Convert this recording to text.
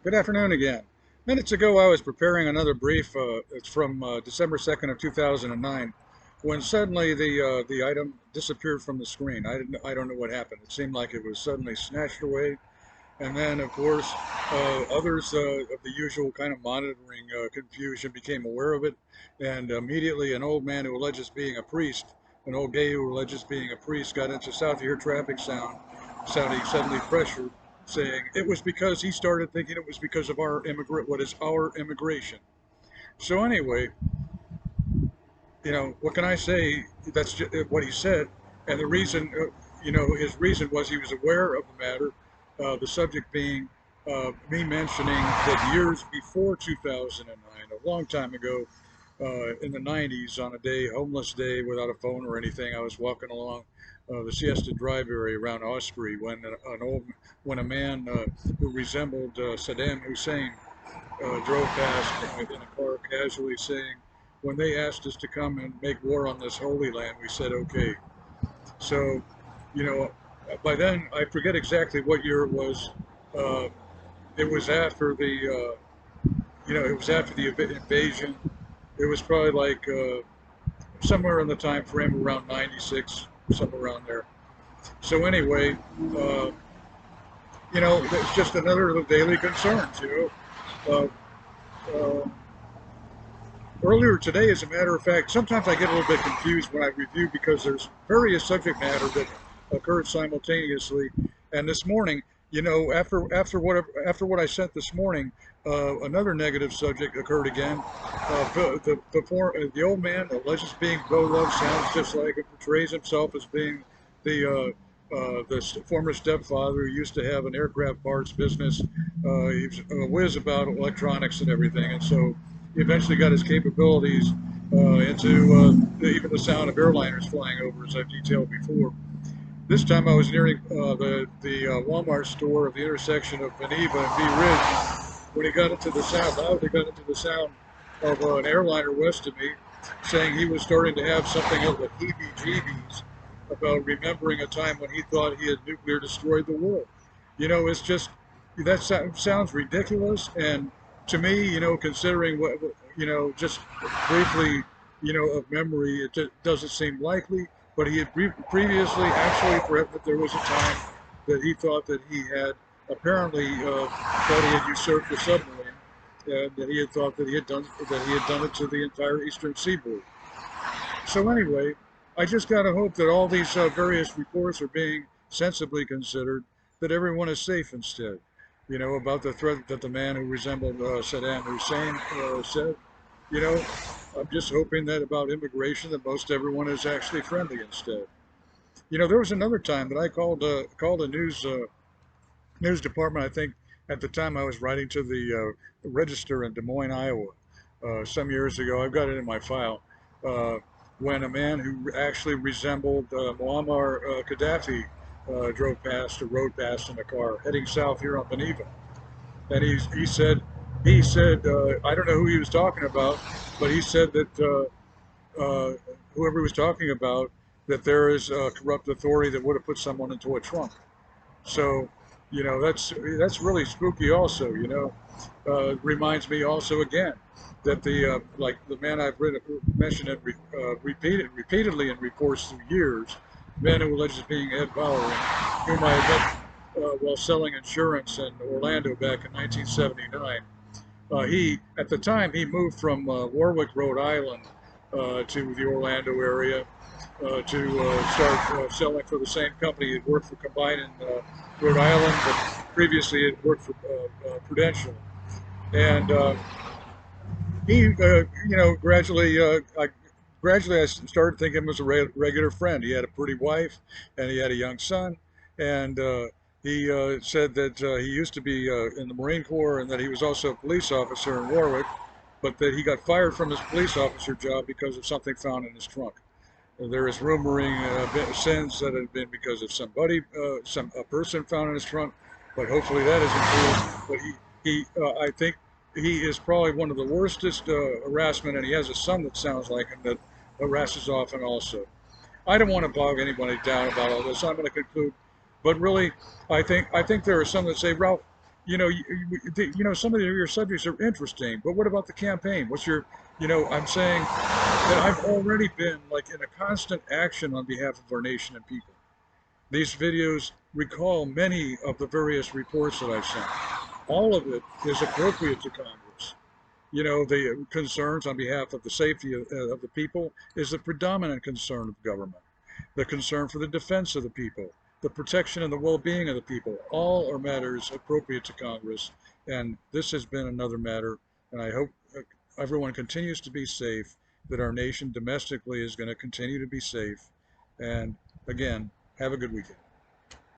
Good afternoon again. Minutes ago, I was preparing another brief. It's from December 2nd of 2009, when suddenly the item disappeared from the screen. I don't know what happened. It seemed like it was suddenly snatched away, and then, of course, others of the usual kind of monitoring confusion became aware of it, and immediately an old man who alleges being a priest, an old gay who alleges being a priest, got into south ear traffic sounding suddenly pressured, saying it was because he started thinking it was because of what is our immigration. So anyway, what can I say? That's just what he said, and the reason, his reason was he was aware of the matter. The subject being me mentioning that years before 2009, a long time ago, in the 90s, on a day, homeless day, without a phone or anything, I was walking along the Siesta Drive area around Osprey when a man who resembled Saddam Hussein drove past in a car casually saying, when they asked us to come and make war on this holy land, we said okay. So, you know, by then I forget exactly what year it was. Uh, it was after it was after the invasion. It was probably like somewhere in the time frame around 96, somewhere around there. So anyway, uh, it's just another of the daily concerns. Uh, Earlier today, as a matter of fact, sometimes I get a little bit confused when I review because there's various subject matter that occurred simultaneously. And this morning, after what I sent this morning, another negative subject occurred again. The old man alleges being Bo Love, sounds just like it, portrays himself as being the former stepfather who used to have an aircraft parts business. He was a whiz about electronics and everything, and so he eventually got his capabilities into even the sound of airliners flying over, as I've detailed before. This time I was nearing the Walmart store of the intersection of Geneva and Bee Ridge when he got into the sound, loudly got into the sound of an airliner west of me, saying he was starting to have something of the heebie-jeebies about remembering a time when he thought he had nuclear destroyed the world. It's just, that sounds ridiculous, and to me, considering just briefly, of memory, it just doesn't seem likely. But he had previously actually threatened that there was a time that he thought that he had apparently thought he had usurped the submarine, and that he had thought that he had done it to the entire eastern seaboard. So anyway, I just got to hope that all these various reports are being sensibly considered, that everyone is safe instead. About the threat that the man who resembled Saddam Hussein said. I'm just hoping that about immigration that most everyone is actually friendly instead. There was another time that I called a news department. I think at the time I was writing to the Register in Des Moines, Iowa, some years ago. I've got it in my file. Uh, when a man who actually resembled Muammar Gaddafi drove past or rode past in a car heading south here on Geneva, and he said I don't know who he was talking about, but he said that whoever he was talking about, that there is a corrupt authority that would have put someone into a trunk. So, that's really spooky. Also, reminds me also again that the like the man mentioned and repeatedly in reports through years, man who alleges being Ed Bauer, whom I met while selling insurance in Orlando back in 1979. He at the time he moved from Warwick, Rhode Island, to the Orlando area to start selling for the same company. He had worked for Combine in Rhode Island, but previously he had worked for Prudential. And gradually I started thinking him as a regular friend. He had a pretty wife, and he had a young son, and he said that he used to be in the Marine Corps, and that he was also a police officer in Warwick, but that he got fired from his police officer job because of something found in his trunk. There is rumoring since that it had been because of a person found in his trunk, but hopefully that isn't true. But I think he is probably one of the worstest harassment, and he has a son that sounds like him that harasses often also. I don't want to bog anybody down about all this. I'm going to conclude, but really, I think there are some that say, Ralph, Some of your subjects are interesting, but what about the campaign? What's your, I'm saying that I've already been like in a constant action on behalf of our nation and people. These videos recall many of the various reports that I've sent. All of it is appropriate to Congress. The concerns on behalf of the safety of the people is the predominant concern of government. The concern for the defense of the people, the protection and the well-being of the people, all are matters appropriate to Congress. And this has been another matter. And I hope everyone continues to be safe, that our nation domestically is going to continue to be safe. And again, have a good weekend.